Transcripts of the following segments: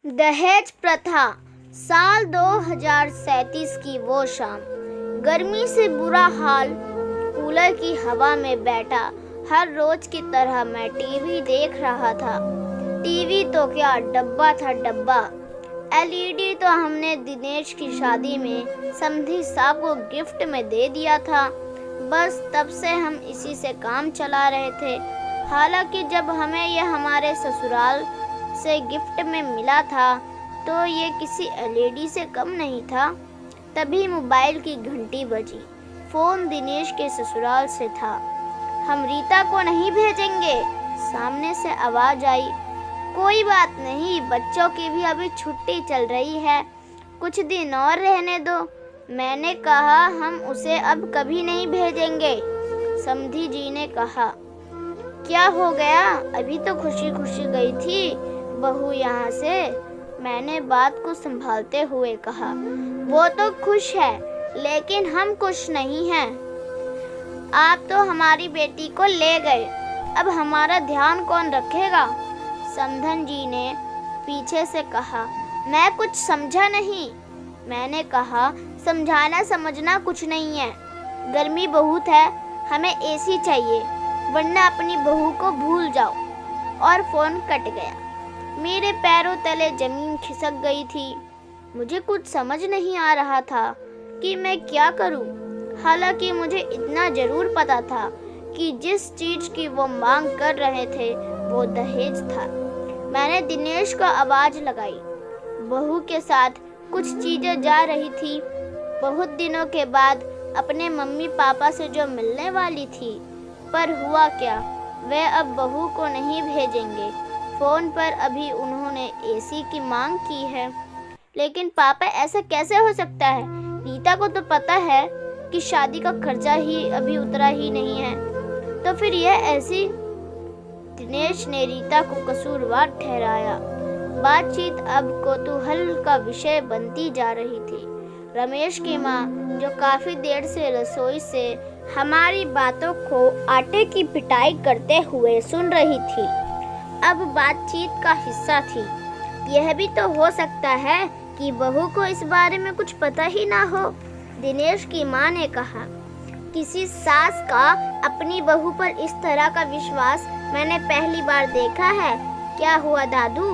दहेज प्रथा। साल 2037 की वो शाम, गर्मी से बुरा हाल, कूलर की हवा में बैठा हर रोज की तरह मैं टीवी देख रहा था। टीवी तो क्या, डब्बा था डब्बा। एलईडी तो हमने दिनेश की शादी में समधी साहब को गिफ्ट में दे दिया था। बस तब से हम इसी से काम चला रहे थे। हालांकि जब हमें यह हमारे ससुराल से गिफ्ट में मिला था तो ये किसी एलईडी से कम नहीं था। तभी मोबाइल की घंटी बजी। फोन दिनेश के ससुराल से था। हम रीता को नहीं भेजेंगे, सामने से आवाज आई। कोई बात नहीं, बच्चों की भी अभी छुट्टी चल रही है, कुछ दिन और रहने दो। मैंने कहा हम उसे अब कभी नहीं भेजेंगे। समधी जी ने कहा, क्या हो गया, अभी तो खुशी खुशी गई थी बहू यहाँ से। मैंने बात को संभालते हुए कहा, वो तो खुश है लेकिन हम खुश नहीं हैं। आप तो हमारी बेटी को ले गए, अब हमारा ध्यान कौन रखेगा? समधन जी ने पीछे से कहा। मैं कुछ समझा नहीं। मैंने कहा, समझाना समझना कुछ नहीं है, गर्मी बहुत है, हमें एसी चाहिए वरना अपनी बहू को भूल जाओ। और फोन कट गया। मेरे पैरों तले जमीन खिसक गई थी। मुझे कुछ समझ नहीं आ रहा था कि मैं क्या करूं। हालांकि मुझे इतना जरूर पता था कि जिस चीज की वो मांग कर रहे थे वो दहेज था। मैंने दिनेश को आवाज लगाई। बहू के साथ कुछ चीजें जा रही थी। बहुत दिनों के बाद अपने मम्मी पापा से जो मिलने वाली थी, पर हुआ क्या, वे अब बहू को नहीं भेजेंगे। फोन पर अभी उन्होंने एसी की मांग की है। लेकिन पापा, ऐसा कैसे हो सकता है? रीता को तो पता है कि शादी का खर्चा ही अभी उतरा ही नहीं है, तो फिर यह ऐसी। दिनेश ने रीता को कसूरवार ठहराया। बातचीत अब कौतूहल का विषय बनती जा रही थी। रमेश की माँ, जो काफी देर से रसोई से हमारी बातों को आटे की पिटाई करते हुए सुन रही थी, अब बातचीत का हिस्सा थी। यह भी तो हो सकता है कि बहू को इस बारे में कुछ पता ही ना हो। दिनेश की माँ ने कहा, किसी सास का अपनी बहू पर इस तरह का विश्वास मैंने पहली बार देखा है। क्या हुआ दादू?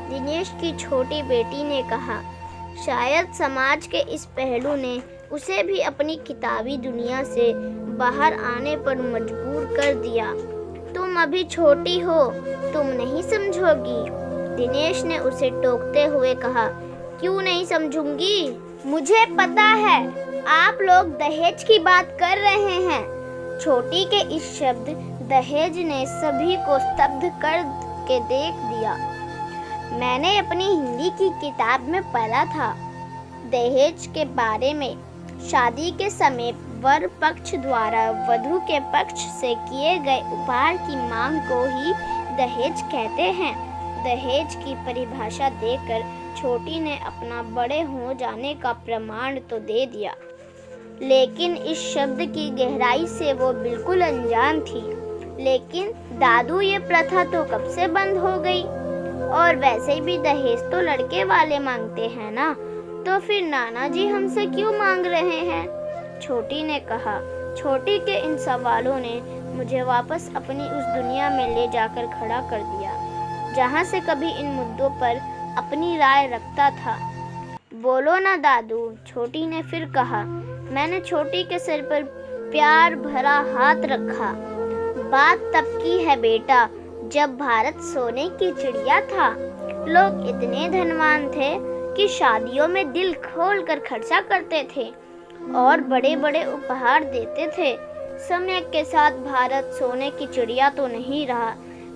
दिनेश की छोटी बेटी ने कहा। शायद समाज के इस पहलू ने उसे भी अपनी किताबी दुनिया से बाहर आने पर मजबूर कर दिया। तुम अभी छोटी हो, तुम नहीं समझोगी। दिनेश ने उसे टोकते हुए कहा। क्यों नहीं समझूंगी? मुझे पता है आप लोग दहेज की बात कर रहे हैं। छोटी के इस शब्द दहेज ने सभी को स्तब्ध कर के देख दिया। मैंने अपनी हिंदी की किताब में पढ़ा था दहेज के बारे में। शादी के समय वर पक्ष द्वारा वधू के पक्ष से किए गए उपहार की मांग को ही दहेज कहते हैं। दहेज की परिभाषा देकर छोटी ने अपना बड़े हो जाने का प्रमाण तो दे दिया, लेकिन इस शब्द की गहराई से वो बिल्कुल अनजान थी। लेकिन दादू, ये प्रथा तो कब से बंद हो गई? और वैसे भी दहेज तो लड़के वाले मांगते हैं ना, तो फिर नाना जी हमसे क्यों मांग रहे हैं? छोटी ने कहा। छोटी के इन सवालों ने मुझे वापस अपनी उस दुनिया में ले जाकर खड़ा कर दिया जहाँ से कभी इन मुद्दों पर अपनी राय रखता था। बोलो ना दादू, छोटी ने फिर कहा। मैंने छोटी के सिर पर प्यार भरा हाथ रखा। बात तब की है बेटा, जब भारत सोने की चिड़िया था। लोग इतने धनवान थे कि शादियों में दिल खोल कर खर्चा करते थे और बड़े बड़े उपहार देते थे। समय के साथ भारत सोने की चिड़िया तो नहीं रहा,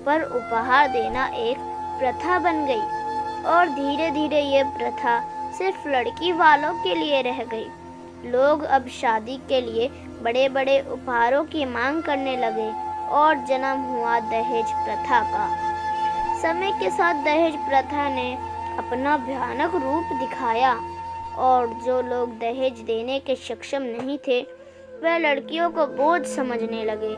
पर उपहार देना एक प्रथा बन गई और धीरे धीरे ये प्रथा सिर्फ लड़की वालों के लिए रह गई। लोग अब शादी के लिए बड़े बड़े उपहारों की मांग करने लगे और जन्म हुआ दहेज प्रथा का। समय के साथ दहेज प्रथा ने अपना भयानक रूप दिखाया और जो लोग दहेज देने के सक्षम नहीं थे, वे लड़कियों को बोझ समझने लगे।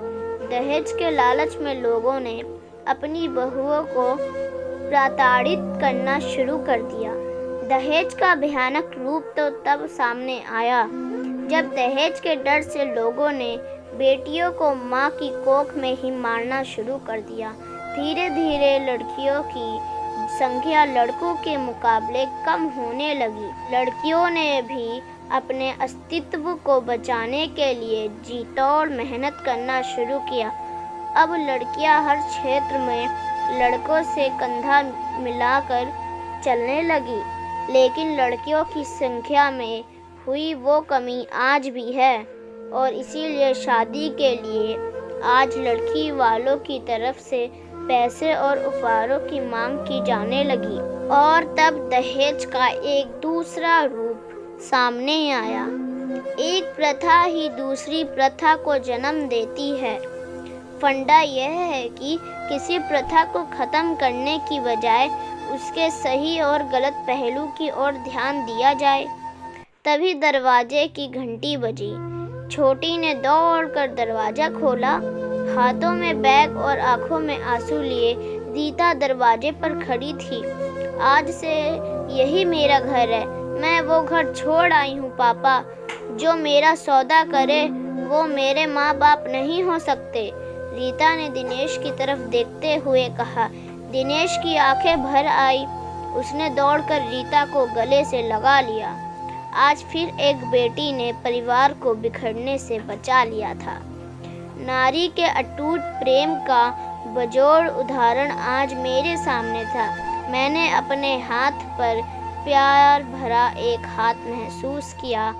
दहेज के लालच में लोगों ने अपनी बहुओं को प्रताड़ित करना शुरू कर दिया। दहेज का भयानक रूप तो तब सामने आया जब दहेज के डर से लोगों ने बेटियों को मां की कोख में ही मारना शुरू कर दिया। धीरे धीरे लड़कियों की संख्या लड़कों के मुकाबले कम होने लगी। लड़कियों ने भी अपने अस्तित्व को बचाने के लिए जी तोड़ मेहनत करना शुरू किया। अब लड़कियां हर क्षेत्र में लड़कों से कंधा मिलाकर चलने लगी, लेकिन लड़कियों की संख्या में हुई वो कमी आज भी है और इसीलिए शादी के लिए आज लड़की वालों की तरफ से पैसे और उपहारों की मांग की जाने लगी। और तब दहेज का एक दूसरा रूप सामने आया। एक प्रथा ही दूसरी प्रथा को जन्म देती है। फंडा यह है कि किसी प्रथा को खत्म करने की बजाय उसके सही और गलत पहलू की ओर ध्यान दिया जाए। तभी दरवाजे की घंटी बजी। छोटी ने दौड़कर दरवाजा खोला। हाथों में बैग और आंखों में आंसू लिए रीता दरवाजे पर खड़ी थी। आज से यही मेरा घर है। मैं वो घर छोड़ आई हूँ पापा। जो मेरा सौदा करे वो मेरे माँ बाप नहीं हो सकते। रीता ने दिनेश की तरफ देखते हुए कहा। दिनेश की आंखें भर आई। उसने दौड़कर रीता को गले से लगा लिया। आज फिर एक बेटी ने परिवार को बिखरने से बचा लिया था। नारी के अटूट प्रेम का बेजोड़ उदाहरण आज मेरे सामने था। मैंने अपने हाथ पर प्यार भरा एक हाथ महसूस किया।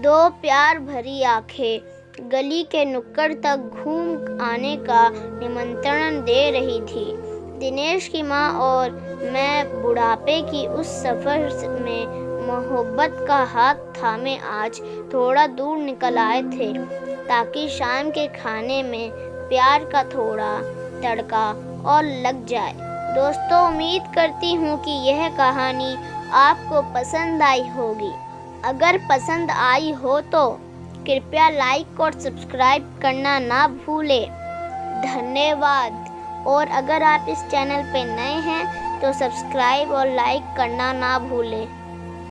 दो प्यार भरी आंखें गली के नुक्कड़ तक घूम आने का निमंत्रण दे रही थी। दिनेश की माँ और मैं बुढ़ापे की उस सफ़र में मोहब्बत का हाथ थामे आज थोड़ा दूर निकल आए थे, ताकि शाम के खाने में प्यार का थोड़ा तड़का और लग जाए। दोस्तों, उम्मीद करती हूँ कि यह कहानी आपको पसंद आई होगी। अगर पसंद आई हो तो कृपया लाइक और सब्सक्राइब करना ना भूलें। धन्यवाद। और अगर आप इस चैनल पे नए हैं तो सब्सक्राइब और लाइक करना ना भूलें।